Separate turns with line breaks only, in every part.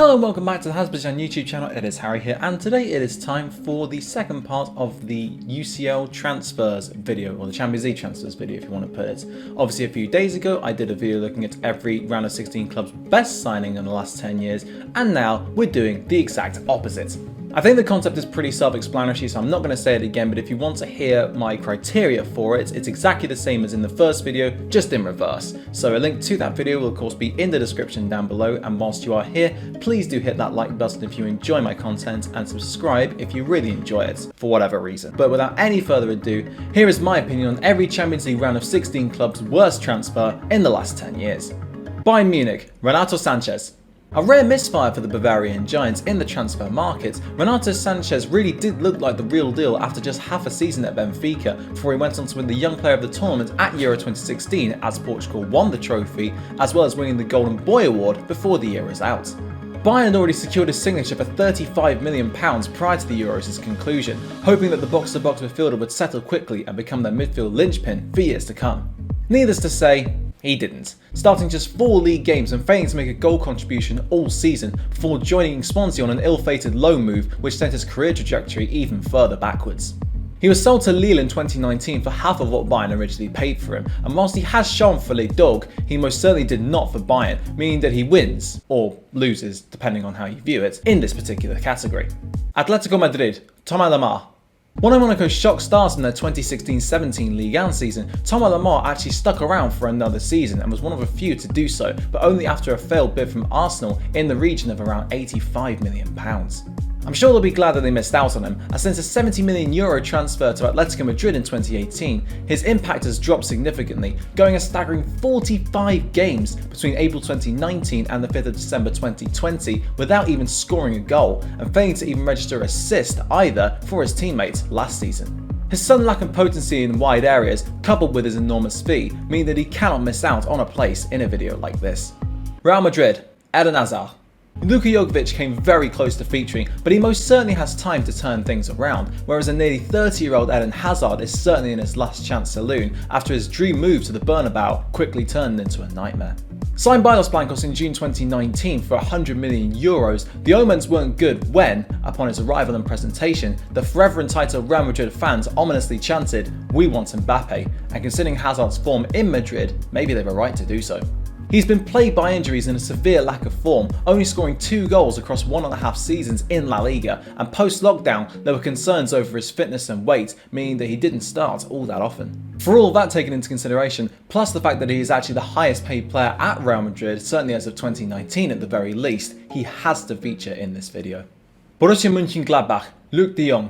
Hello and welcome back to the Hazzabhajan YouTube channel. It is Harry here, and today it is time for the second part of the UCL transfers video, or the Champions League transfers video if you want to put it. Obviously a few days ago I did a video looking at every round of 16 club's best signing in the last 10 years, and now we're doing the exact opposite. I think the concept is pretty self-explanatory, so I'm not going to say it again, but if you want to hear my criteria for it, it's exactly the same as in the first video, just in reverse. So a link to that video will of course be in the description down below, and whilst you are here, please do hit that like button if you enjoy my content, and subscribe if you really enjoy it, for whatever reason. But without any further ado, here is my opinion on every Champions League round of 16 club's worst transfer in the last 10 years. Bayern Munich, Renato Sanchez. A rare misfire for the Bavarian Giants in the transfer market, Renato Sanchez really did look like the real deal after just half a season at Benfica, before he went on to win the Young Player of the Tournament at Euro 2016 as Portugal won the trophy, as well as winning the Golden Boy Award before the year was out. Bayern had already secured his signature for £35 million prior to the Euros' conclusion, hoping that the box-to-box midfielder would settle quickly and become their midfield linchpin for years to come. Needless to say, he didn't, starting just 4 league games and failing to make a goal contribution all season before joining Swansea on an ill-fated loan move which sent his career trajectory even further backwards. He was sold to Lille in 2019 for half of what Bayern originally paid for him, and whilst he has shown for Les Dogs, he most certainly did not for Bayern, meaning that he wins, or loses depending on how you view it, in this particular category. Atletico Madrid, Thomas Lemar. One of Monaco's shock stars in their 2016-17 Ligue 1 season, Thomas Lemar actually stuck around for another season and was one of a few to do so, but only after a failed bid from Arsenal in the region of around £85 million. I'm sure they'll be glad that they missed out on him, as since a €70 million transfer to Atletico Madrid in 2018, his impact has dropped significantly, going a staggering 45 games between April 2019 and the 5th of December 2020 without even scoring a goal, and failing to even register an assist either for his teammates last season. His sudden lack of potency in wide areas, coupled with his enormous fee, mean that he cannot miss out on a place in a video like this. Real Madrid, Eden Hazard. Luka Jokovic came very close to featuring, but he most certainly has time to turn things around, whereas a nearly 30-year-old Eden Hazard is certainly in his last chance saloon after his dream move to the Bernabeu quickly turned into a nightmare. Signed by Los Blancos in June 2019 for €100 million, the omens weren't good when, upon his arrival and presentation, the forever entitled Real Madrid fans ominously chanted, "We want Mbappe," and considering Hazard's form in Madrid, maybe they were right to do so. He's been plagued by injuries and a severe lack of form, only scoring 2 goals across 1.5 seasons in La Liga, and post-lockdown there were concerns over his fitness and weight, meaning that he didn't start all that often. For all of that taken into consideration, plus the fact that he is actually the highest paid player at Real Madrid, certainly as of 2019 at the very least, he has to feature in this video. Borussia Mönchengladbach, Luuk de Jong.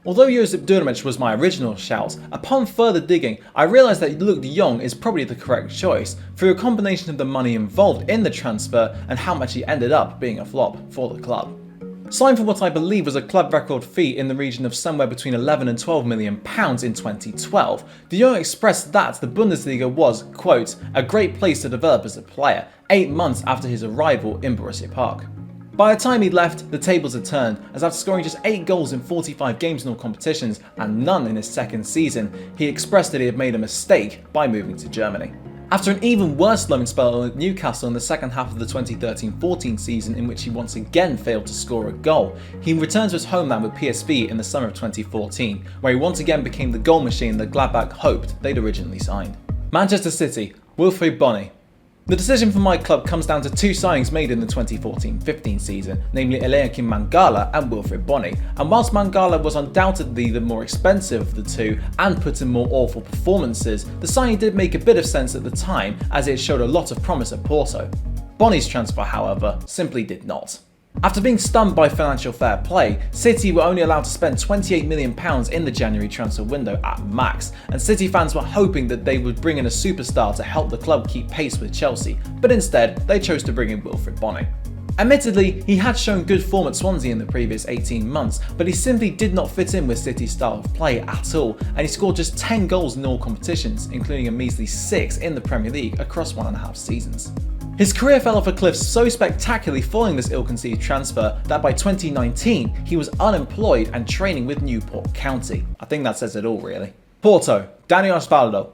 Although Josip Durmaz was my original shout, upon further digging, I realised that Luuk de Jong is probably the correct choice, through a combination of the money involved in the transfer and how much he ended up being a flop for the club. Signed for what I believe was a club record fee in the region of somewhere between £11 and £12 million in 2012, de Jong expressed that the Bundesliga was, quote, "a great place to develop as a player," 8 months after his arrival in Borussia Park. By the time he left, the tables had turned, as after scoring just 8 goals in 45 games in all competitions and none in his second season, he expressed that he had made a mistake by moving to Germany. After an even worse loan spell at Newcastle in the second half of the 2013-14 season, in which he once again failed to score a goal, he returned to his homeland with PSV in the summer of 2014, where he once again became the goal machine that Gladbach hoped they'd originally signed. Manchester City, Wilfried Bony. The decision for my club comes down to 2 signings made in the 2014-15 season, namely Eliakim Mangala and Wilfried Bony, and whilst Mangala was undoubtedly the more expensive of the two and put in more awful performances, the signing did make a bit of sense at the time, as it showed a lot of promise at Porto. Bony's transfer, however, simply did not. After being stunned by financial fair play, City were only allowed to spend £28 million in the January transfer window at max, and City fans were hoping that they would bring in a superstar to help the club keep pace with Chelsea, but instead they chose to bring in Wilfried Bony. Admittedly, he had shown good form at Swansea in the previous 18 months, but he simply did not fit in with City's style of play at all, and he scored just 10 goals in all competitions, including a measly 6 in the Premier League across 1.5 seasons. His career fell off a cliff so spectacularly following this ill-conceived transfer that by 2019 he was unemployed and training with Newport County. I think that says it all really. Porto, Dani Osvaldo.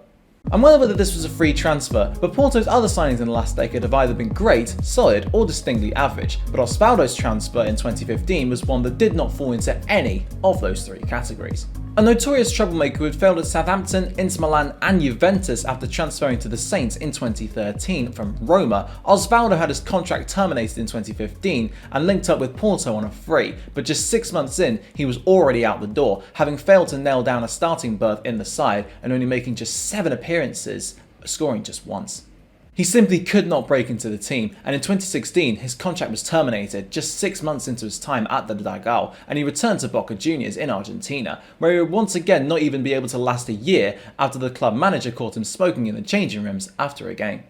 I'm well aware that this was a free transfer, but Porto's other signings in the last decade have either been great, solid, or distinctly average, but Osvaldo's transfer in 2015 was one that did not fall into any of those three categories. A notorious troublemaker who had failed at Southampton, Inter Milan and Juventus after transferring to the Saints in 2013 from Roma, Osvaldo had his contract terminated in 2015 and linked up with Porto on a free, but just 6 months in, he was already out the door, having failed to nail down a starting berth in the side and only making just 7 appearances, scoring just once. He simply could not break into the team, and in 2016 his contract was terminated just 6 months into his time at the Dragao, and he returned to Boca Juniors in Argentina, where he would once again not even be able to last a year after the club manager caught him smoking in the changing rooms after a game.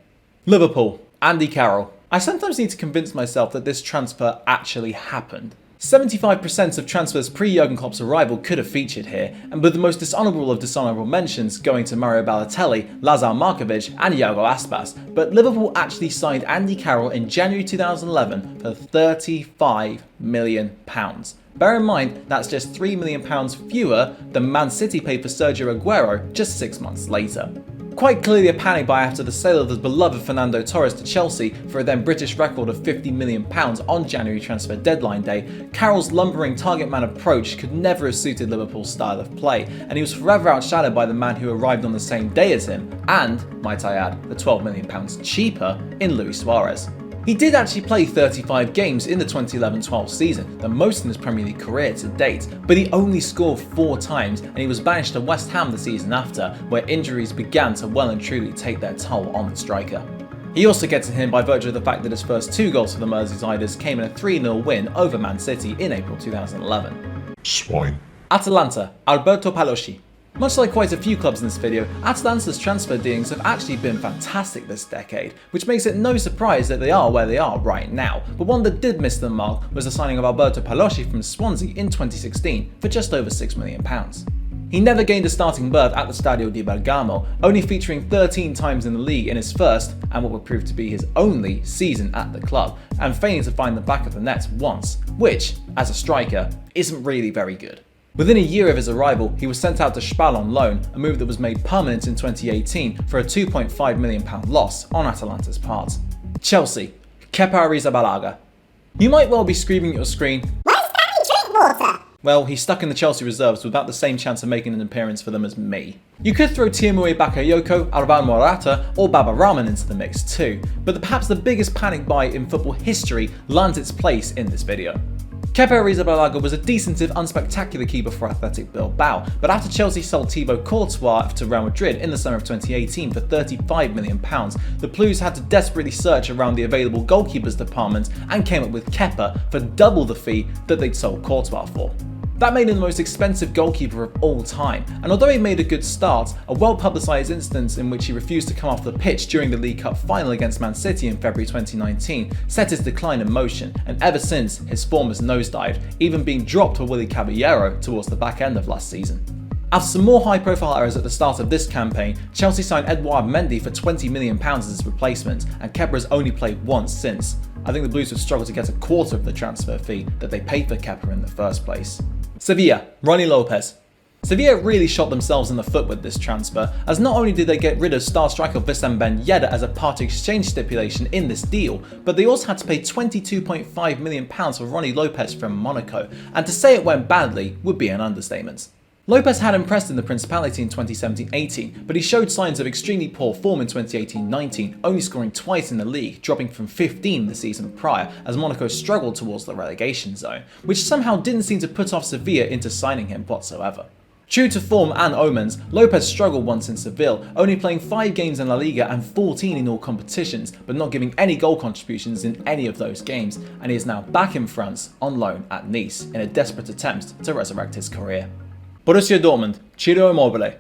Liverpool, Andy Carroll. I sometimes need to convince myself that this transfer actually happened. 75% of transfers pre-Jurgen Klopp's arrival could have featured here, and with the most dishonourable of dishonourable mentions going to Mario Balotelli, Lazar Markovic and Iago Aspas, but Liverpool actually signed Andy Carroll in January 2011 for £35 million. Bear in mind, that's just £3 million fewer than Man City paid for Sergio Aguero just 6 months later. Quite clearly a panic buy after the sale of the beloved Fernando Torres to Chelsea for a then British record of £50 million on January transfer deadline day, Carroll's lumbering target man approach could never have suited Liverpool's style of play, and he was forever outshadowed by the man who arrived on the same day as him, and, might I add, the £12 million cheaper in Luis Suarez. He did actually play 35 games in the 2011-12 season, the most in his Premier League career to date, but he only scored 4 times and he was banished to West Ham the season after, where injuries began to well and truly take their toll on the striker. He also gets in here by virtue of the fact that his first 2 goals for the Merseysiders came in a 3-0 win over Man City in April 2011.
Swine.
Atalanta, Alberto Paloschi. Much like quite a few clubs in this video, Atalanta's transfer dealings have actually been fantastic this decade, which makes it no surprise that they are where they are right now, but one that did miss the mark was the signing of Alberto Paloschi from Swansea in 2016 for just over £6 million. He never gained a starting berth at the Stadio di Bergamo, only featuring 13 times in the league in his first, and what would prove to be his only, season at the club, and failing to find the back of the net once, which, as a striker, isn't really very good. Within a year of his arrival, he was sent out to Spal on loan, a move that was made permanent in 2018 for a £2.5 million loss on Atalanta's part. Chelsea, Kepa Arrizabalaga. You might well be screaming at your screen, "Where's Danny Drinkwater?" Well, he's stuck in the Chelsea reserves without the same chance of making an appearance for them as me. You could throw Tiamue Bakayoko, Alvaro Morata, or Baba Rahman into the mix too, but perhaps the biggest panic buy in football history lands its place in this video. Kepa Arrizabalaga was a decent if unspectacular keeper for Athletic Bilbao, but after Chelsea sold Thibaut Courtois to Real Madrid in the summer of 2018 for £35 million, the Blues had to desperately search around the available goalkeepers department and came up with Kepa for double the fee that they'd sold Courtois for. That made him the most expensive goalkeeper of all time, and although he made a good start, a well-publicised instance in which he refused to come off the pitch during the League Cup final against Man City in February 2019 set his decline in motion, and ever since his form has nosedived, even being dropped for Willy Caballero towards the back end of last season. After some more high-profile errors at the start of this campaign, Chelsea signed Edouard Mendy for £20 million as his replacement, and Kepa has only played once since. I think the Blues would struggle to get a quarter of the transfer fee that they paid for Kepa in the first place. Sevilla, Ronnie Lopez. Sevilla really shot themselves in the foot with this transfer, as not only did they get rid of star striker Wissam Ben Yedder as a part exchange stipulation in this deal, but they also had to pay £22.5 million for Ronnie Lopez from Monaco, and to say it went badly would be an understatement. Lopez had impressed in the Principality in 2017-18, but he showed signs of extremely poor form in 2018-19, only scoring twice in the league, dropping from 15 the season prior as Monaco struggled towards the relegation zone, which somehow didn't seem to put off Sevilla into signing him whatsoever. True to form and omens, Lopez struggled once in Seville, only playing 5 games in La Liga and 14 in all competitions, but not giving any goal contributions in any of those games, and he is now back in France on loan at Nice in a desperate attempt to resurrect his career. Borussia Dortmund, Ciro Immobile.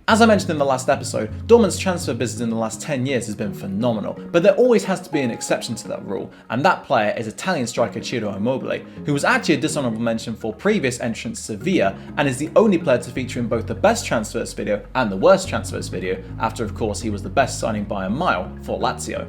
As I mentioned in the last episode, Dortmund's transfer business in the last 10 years has been phenomenal, but there always has to be an exception to that rule, and that player is Italian striker Ciro Immobile, who was actually a dishonourable mention for previous entrant Sevilla, and is the only player to feature in both the best transfers video and the worst transfers video, after of course he was the best signing by a mile for Lazio.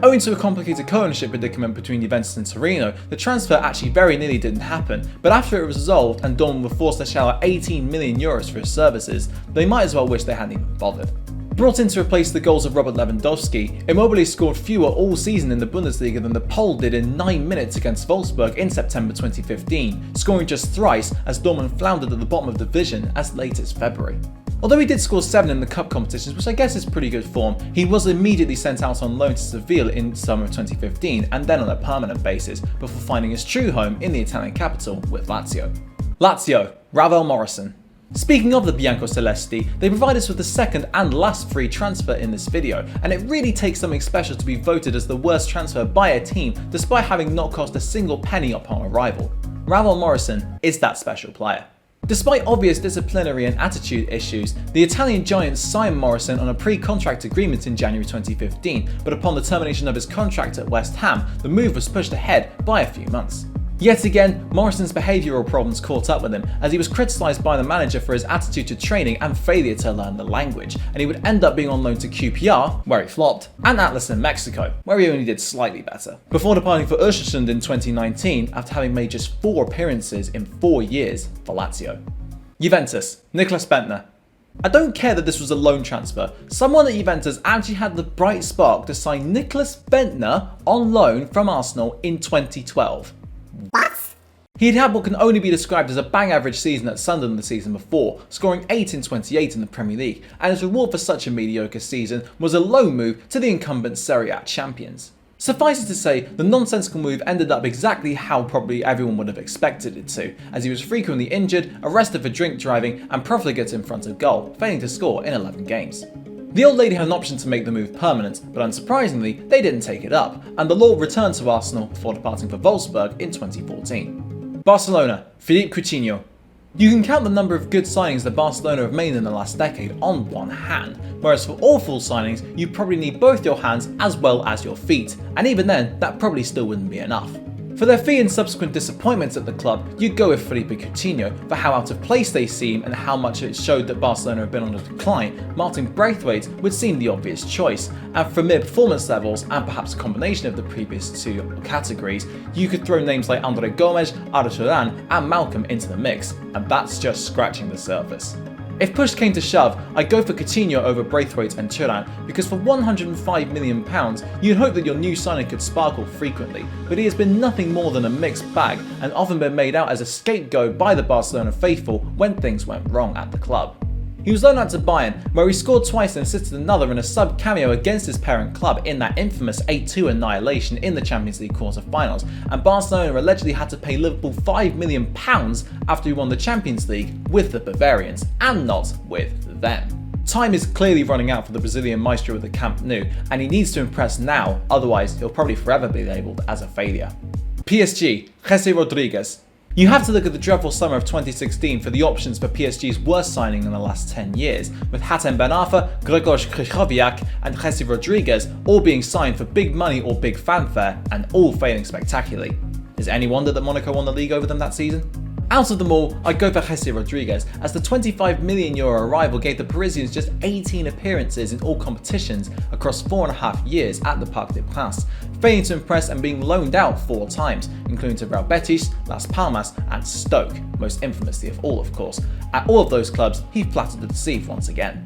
Owing to a complicated co-ownership predicament between Juventus and Torino, the transfer actually very nearly didn't happen, but after it was resolved and Dortmund were forced to shell out €18 million for his services, they might as well wish they hadn't even bothered. Brought in to replace the goals of Robert Lewandowski, Immobile scored fewer all season in the Bundesliga than the Pole did in 9 minutes against Wolfsburg in September 2015, scoring just thrice as Dortmund floundered at the bottom of the division as late as February. Although he did score 7 in the cup competitions, which I guess is pretty good form, he was immediately sent out on loan to Seville in summer of 2015 and then on a permanent basis before finding his true home in the Italian capital with Lazio. Lazio, Ravel Morrison. Speaking of the Biancocelesti, they provide us with the second and last free transfer in this video, and it really takes something special to be voted as the worst transfer by a team despite having not cost a single penny upon arrival. Ravel Morrison is that special player. Despite obvious disciplinary and attitude issues, the Italian giants signed Morrison on a pre-contract agreement in January 2015, but upon the termination of his contract at West Ham, the move was pushed ahead by a few months. Yet again, Morrison's behavioural problems caught up with him as he was criticised by the manager for his attitude to training and failure to learn the language, and he would end up being on loan to QPR, where he flopped, and Atlas in Mexico, where he only did slightly better, before departing for Östersund in 2019 after having made just 4 appearances in 4 years for Lazio. Juventus, Niklas Bentner. I don't care that this was a loan transfer, someone at Juventus actually had the bright spark to sign Niklas Bentner on loan from Arsenal in 2012.
What?
He'd had what can only be described as a bang average season at Sunderland the season before, scoring 8 in 28 in the Premier League, and his reward for such a mediocre season was a loan move to the incumbent Serie A champions. Suffice it to say, the nonsensical move ended up exactly how probably everyone would have expected it to, as he was frequently injured, arrested for drink driving, and profligate in front of goal, failing to score in 11 games. The old lady had an option to make the move permanent, but unsurprisingly, they didn't take it up, and the Lord returned to Arsenal before departing for Wolfsburg in 2014. Barcelona, Philippe Coutinho. You can count the number of good signings that Barcelona have made in the last decade on one hand, whereas for awful signings, you probably need both your hands as well as your feet, and even then, that probably still wouldn't be enough. For their fee and subsequent disappointments at the club, you'd go with Felipe Coutinho for how out of place they seem and how much it showed that Barcelona have been on a decline. Martin Braithwaite would seem the obvious choice, and for mere performance levels and perhaps a combination of the previous 2 categories, you could throw names like Andre Gomes, Arda Turan and Malcolm into the mix, and that's just scratching the surface. If push came to shove, I'd go for Coutinho over Braithwaite and Turan, because for £105 million, you'd hope that your new signing could sparkle frequently, but he has been nothing more than a mixed bag and often been made out as a scapegoat by the Barcelona faithful when things went wrong at the club. He was loaned out to Bayern, where he scored twice and assisted another in a sub-cameo against his parent club in that infamous 8-2 annihilation in the Champions League quarter-finals, and Barcelona allegedly had to pay Liverpool £5 million after he won the Champions League with the Bavarians, and not with them. Time is clearly running out for the Brazilian maestro at the Camp Nou, and he needs to impress now, otherwise he'll probably forever be labelled as a failure. PSG, Jesse Rodriguez. You have to look at the dreadful summer of 2016 for the options for PSG's worst signing in the last 10 years, with Hatem Ben Arfa, Grzegorz Krychowiak and Jesse Rodriguez all being signed for big money or big fanfare, and all failing spectacularly. Is it any wonder that Monaco won the league over them that season? Out of them all, I'd go for Jesse Rodriguez, as the €25 million arrival gave the Parisians just 18 appearances in all competitions across 4.5 years at the Parc des Princes, failing to impress and being loaned out 4 times, including to Real Betis, Las Palmas and Stoke, most infamously of all of course. At all of those clubs, he flattered to deceive once again.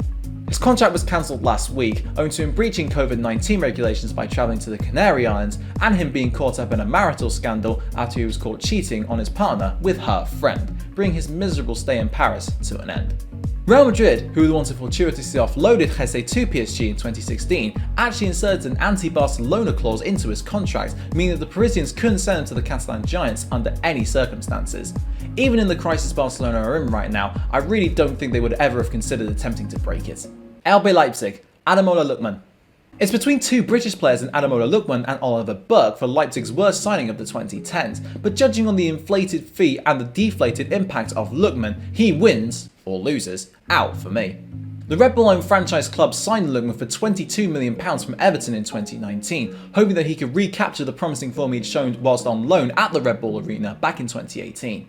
His contract was cancelled last week, owing to him breaching COVID-19 regulations by travelling to the Canary Islands and him being caught up in a marital scandal after he was caught cheating on his partner with her friend, bringing his miserable stay in Paris to an end. Real Madrid, who were the ones who fortuitously offloaded Jesse to PSG in 2016, actually inserted an anti-Barcelona clause into his contract, meaning that the Parisians couldn't send him to the Catalan Giants under any circumstances. Even in the crisis Barcelona are in right now, I really don't think they would ever have considered attempting to break it. RB Leipzig, Ademola Lookman. It's between 2 British players in Ademola Lookman and Oliver Burke for Leipzig's worst signing of the 2010s, but judging on the inflated fee and the deflated impact of Lookman, he wins, or loses, out for me. The Red Bull-owned franchise club signed Lookman for £22 million from Everton in 2019, hoping that he could recapture the promising form he'd shown whilst on loan at the Red Bull Arena back in 2018.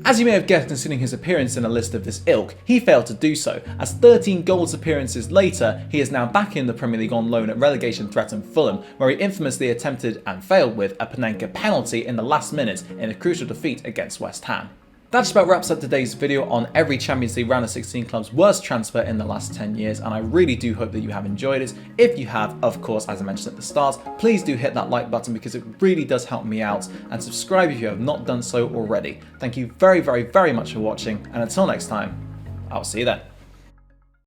As you may have guessed considering his appearance in a list of this ilk, he failed to do so, as 13 goals appearances later, he is now back in the Premier League on loan at relegation-threatened Fulham, where he infamously attempted and failed with a Panenka penalty in the last minute in a crucial defeat against West Ham. That just about wraps up today's video on every Champions League round of 16 club's worst transfer in the last 10 years, and I really do hope that you have enjoyed it. If you have, of course, as I mentioned at the start, please do hit that like button because it really does help me out, and subscribe if you have not done so already. Thank you very, very, very much for watching, and until next time, I'll see you then.